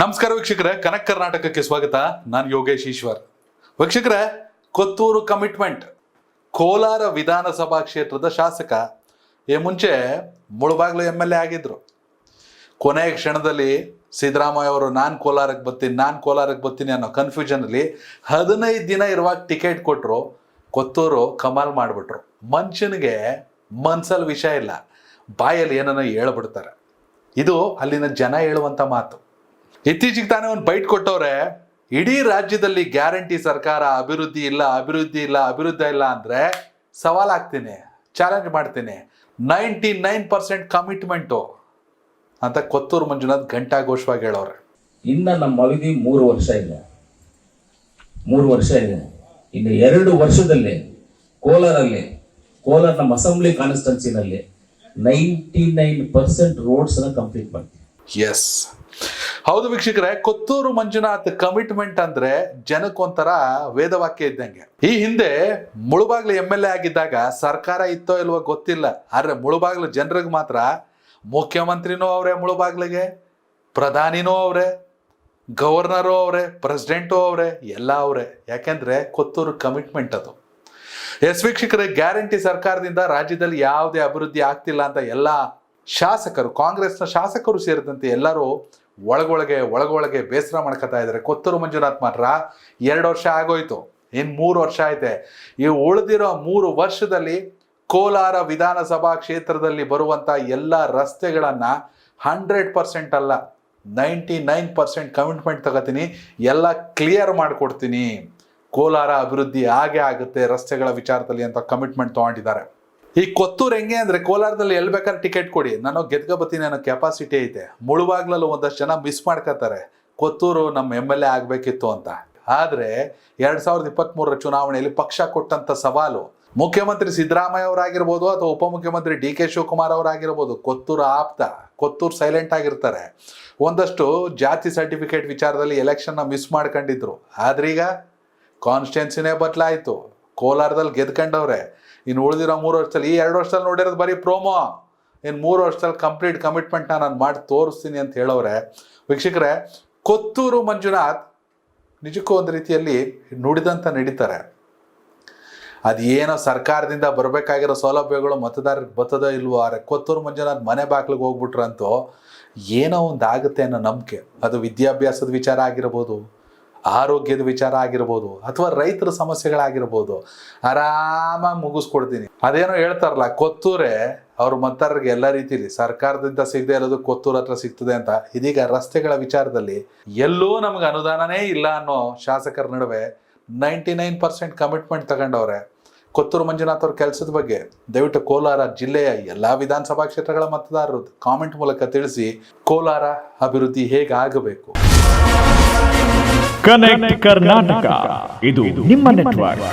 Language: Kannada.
ನಮಸ್ಕಾರ ವೀಕ್ಷಕರೇ, ಕನಕ್ ಕರ್ನಾಟಕಕ್ಕೆ ಸ್ವಾಗತ. ನಾನು ಯೋಗೇಶ್ ಈಶ್ವರ್. ವೀಕ್ಷಕರೇ, ಕೊತ್ತೂರು ಕಮಿಟ್ಮೆಂಟ್. ಕೋಲಾರ ವಿಧಾನಸಭಾ ಕ್ಷೇತ್ರದ ಶಾಸಕ ಮುಂಚೆ ಮುಳಬಾಗ್ಲು MLA ಆಗಿದ್ರು. ಕೊನೆಯ ಕ್ಷಣದಲ್ಲಿ ಸಿದ್ದರಾಮಯ್ಯ ಅವರು ನಾನು ಕೋಲಾರಕ್ಕೆ ಬರ್ತೀನಿ ಅನ್ನೋ ಕನ್ಫ್ಯೂಷನಲ್ಲಿ 15 ದಿನ ಇರುವಾಗ ಟಿಕೆಟ್ ಕೊಟ್ಟರು. ಕೊತ್ತೂರು ಕಮಾಲ್ ಮಾಡಿಬಿಟ್ರು. ಮನುಷ್ಯನಿಗೆ ಮನ್ಸಲ್ಲಿ ವಿಷಯ ಇಲ್ಲ, ಬಾಯಲ್ಲಿ ಏನನ್ನ ಹೇಳ್ಬಿಡ್ತಾರೆ. ಇದು ಅಲ್ಲಿನ ಜನ ಹೇಳುವಂಥ ಮಾತು. ಇತ್ತೀಚೆಗೆ ತಾನೇ ಒಂದು ಬೈಟ್ ಕೊಟ್ಟವ್ರೆ, ಇಡೀ ರಾಜ್ಯದಲ್ಲಿ ಗ್ಯಾರಂಟಿ ಸರ್ಕಾರ, ಅಭಿವೃದ್ಧಿ ಇಲ್ಲ ಅಂದರೆ ಸವಾಲಾಗ್ತೀನಿ, ಚಾಲೆಂಜ್ ಮಾಡ್ತೀನಿ, 99% ಕಮಿಟ್ಮೆಂಟು ಅಂತ ಕೊತ್ತೂರು ಮಂಜುನಾಥ್ ಘಂಟಾಘೋಷವಾಗಿ ಹೇಳವ್ರೆ. ಇನ್ನು ನಮ್ಮ ಅವಧಿ 3 ವರ್ಷ ಇದೆ. ಇನ್ನು 2 ವರ್ಷದಲ್ಲಿ ಕೋಲಾರ ನಮ್ಮ ಅಸೆಂಬ್ಲಿ ಕಾನ್ಸ್ಟಿಟ್ಯೂನ್ಸಿನಲ್ಲಿ 99% ರೋಡ್ಸ್ ಅನ್ನ ಕಂಪ್ಲೀಟ್ ಮಾಡ್ತೀವಿ. ಎಸ್, ಹೌದು ವೀಕ್ಷಕರೇ, ಕೊತ್ತೂರು ಮಂಜುನಾಥ್ ಕಮಿಟ್ಮೆಂಟ್ ಅಂದ್ರೆ ಜನಕ್ಕೊಂಥರ ವೇದವಾಕ್ಯ ಇದ್ದಂಗೆ. ಈ ಹಿಂದೆ ಮುಳಬಾಗ್ಲು MLA ಆಗಿದ್ದಾಗ ಸರ್ಕಾರ ಇತ್ತೋ ಇಲ್ವೋ ಗೊತ್ತಿಲ್ಲ, ಆದ್ರೆ ಮುಳಬಾಗ್ಲು ಜನರಿಗೆ ಮಾತ್ರ ಮುಖ್ಯಮಂತ್ರಿನೂ ಅವರೇ, ಮುಳಬಾಗ್ಲಿಗೆ ಪ್ರಧಾನಿನೂ ಅವರೇ, ಗವರ್ನರು ಅವರೇ, ಪ್ರೆಸಿಡೆಂಟು ಅವರೇ, ಎಲ್ಲ ಅವರೇ. ಯಾಕೆಂದ್ರೆ ಕೊತ್ತೂರು ಕಮಿಟ್ಮೆಂಟ್ ಅದು. ಎಸ್ ವೀಕ್ಷಕರೇ, ಗ್ಯಾರಂಟಿ ಸರ್ಕಾರದಿಂದ ರಾಜ್ಯದಲ್ಲಿ ಯಾವುದೇ ಅಭಿವೃದ್ಧಿ ಆಗ್ತಿಲ್ಲ ಅಂತ ಎಲ್ಲ ಶಾಸಕರು, ಕಾಂಗ್ರೆಸ್ನ ಶಾಸಕರು ಸೇರಿದಂತೆ ಎಲ್ಲರೂ ಒಳಗೊಳಗೆ ಬೇಸರ ಮಾಡ್ಕೊತಾ ಇದ್ದಾರೆ. ಕೊತ್ತೂರು ಮಂಜುನಾಥ್ ಮಾತ್ರ 2 ವರ್ಷ ಆಗೋಯ್ತು, ಇನ್ನು 3 ವರ್ಷ ಐತೆ. ಈ ಉಳಿದಿರೋ 3 ವರ್ಷದಲ್ಲಿ ಕೋಲಾರ ವಿಧಾನಸಭಾ ಕ್ಷೇತ್ರದಲ್ಲಿ ಬರುವಂಥ ಎಲ್ಲ ರಸ್ತೆಗಳನ್ನ 100% ಅಲ್ಲ 99% ಕಮಿಟ್ಮೆಂಟ್ ತಗೋತೀನಿ, ಎಲ್ಲ ಕ್ಲಿಯರ್ ಮಾಡಿಕೊಡ್ತೀನಿ, ಕೋಲಾರ ಅಭಿವೃದ್ಧಿ ಆಗೇ ಆಗುತ್ತೆ ರಸ್ತೆಗಳ ವಿಚಾರದಲ್ಲಿ ಅಂತ ಕಮಿಟ್ಮೆಂಟ್ ತಗೊಂಡಿದ್ದಾರೆ. ಈ ಕೊತ್ತೂರು ಹೆಂಗೆ ಅಂದ್ರೆ, ಕೋಲಾರದಲ್ಲಿ ಎಲ್ಲಿ ಬೇಕಾದ್ರೆ ಟಿಕೆಟ್ ಕೊಡಿ, ನಾನು ಗೆದ್ಕೊಬತ್ತೀನಿ ಅನ್ನೋ ಕೆಪಾಸಿಟಿ ಐತೆ. ಮುಳುಬಾಗ್ಲಲ್ಲಿ ಒಂದಷ್ಟು ಜನ ಮಿಸ್ ಮಾಡ್ಕೋತಾರೆ, ಕೊತ್ತೂರು ನಮ್ಮ MLA ಆಗಬೇಕಿತ್ತು ಅಂತ. ಆದರೆ 2023 ಚುನಾವಣೆಯಲ್ಲಿ ಪಕ್ಷ ಕೊಟ್ಟಂತ ಸವಾಲು, ಮುಖ್ಯಮಂತ್ರಿ ಸಿದ್ದರಾಮಯ್ಯ ಅವರಾಗಿರ್ಬೋದು ಅಥವಾ ಉಪಮುಖ್ಯಮಂತ್ರಿ DK ಶಿವಕುಮಾರ್ ಅವರಾಗಿರ್ಬೋದು, ಕೊತ್ತೂರು ಆಪ್ತ, ಕೊತ್ತೂರು ಸೈಲೆಂಟ್ ಆಗಿರ್ತಾರೆ. ಒಂದಷ್ಟು ಜಾತಿ ಸರ್ಟಿಫಿಕೇಟ್ ವಿಚಾರದಲ್ಲಿ ಎಲೆಕ್ಷನ್ನ ಮಿಸ್ ಮಾಡ್ಕೊಂಡಿದ್ರು. ಆದ್ರೀಗ ಕಾನ್ಸ್ಟಿಟ್ಯೂನ್ಸಿನೇ ಬದಲಾಯಿತು, ಕೋಲಾರದಲ್ಲಿ ಗೆದ್ಕೊಂಡವ್ರೆ. ಇನ್ನು ಉಳಿದಿರೋ 3 ವರ್ಷದಲ್ಲಿ, ಈ 2 ವರ್ಷದಲ್ಲಿ ನೋಡಿರೋದು ಬರೀ ಪ್ರೋಮೋ, ಇನ್ನು 3 ವರ್ಷದಲ್ಲಿ ಕಂಪ್ಲೀಟ್ ಕಮಿಟ್ಮೆಂಟ್ನ ನಾನು ಮಾಡಿ ತೋರಿಸ್ತೀನಿ ಅಂತ ಹೇಳೋರೆ. ವೀಕ್ಷಕರೇ, ಕೊತ್ತೂರು ಮಂಜುನಾಥ್ ನಿಜಕ್ಕೂ ಒಂದು ರೀತಿಯಲ್ಲಿ ನುಡಿದಂತ ನಡೀತಾರೆ. ಅದೇನೋ ಸರ್ಕಾರದಿಂದ ಬರಬೇಕಾಗಿರೋ ಸೌಲಭ್ಯಗಳು ಮತದಾರರಿಗೆ ಬರ್ತದೋ ಇಲ್ವೋ, ಆದರೆ ಕೊತ್ತೂರು ಮಂಜುನಾಥ್ ಮನೆ ಬಾಗಿಲಿಗೆ ಹೋಗ್ಬಿಟ್ರಂತೂ ಏನೋ ಒಂದು ಆಗುತ್ತೆ ಅನ್ನೋ ನಂಬಿಕೆ. ಅದು ವಿದ್ಯಾಭ್ಯಾಸದ ವಿಚಾರ ಆಗಿರ್ಬೋದು, ಆರೋಗ್ಯದ ವಿಚಾರ ಆಗಿರ್ಬೋದು, ಅಥವಾ ರೈತರ ಸಮಸ್ಯೆಗಳಾಗಿರ್ಬೋದು, ಆರಾಮಾಗಿ ಮುಗಿಸ್ಕೊಡ್ತೀನಿ. ಅದೇನೋ ಹೇಳ್ತಾರಲ್ಲ, ಕೊತ್ತೂರೇ ಅವ್ರ ಮತದಾರರಿಗೆ ಎಲ್ಲ ರೀತಿಲಿ ಸರ್ಕಾರದಿಂದ ಸಿಗದೆ ಇರೋದು ಕೊತ್ತೂರು ಹತ್ರ ಸಿಗ್ತದೆ ಅಂತ. ಇದೀಗ ರಸ್ತೆಗಳ ವಿಚಾರದಲ್ಲಿ ಎಲ್ಲೂ ನಮ್ಗೆ ಅನುದಾನನೇ ಇಲ್ಲ ಅನ್ನೋ ಶಾಸಕರ ನಡುವೆ 99% ಕಮಿಟ್ಮೆಂಟ್ ತಗೊಂಡವ್ರೆ. ಕೊತ್ತೂರು ಮಂಜುನಾಥ್ ಅವ್ರ ಕೆಲಸದ ಬಗ್ಗೆ ದಯವಿಟ್ಟು ಕೋಲಾರ ಜಿಲ್ಲೆಯ ಎಲ್ಲ ವಿಧಾನಸಭಾ ಕ್ಷೇತ್ರಗಳ ಮತದಾರರು ಕಾಮೆಂಟ್ ಮೂಲಕ ತಿಳಿಸಿ, ಕೋಲಾರ ಅಭಿವೃದ್ಧಿ ಹೇಗಾಗಬೇಕು. ಕನೆಕ್ಟ್ ಕರ್ನಾಟಕ, ಇದು ನಿಮ್ಮ ನೆಟ್ವರ್ಕ್.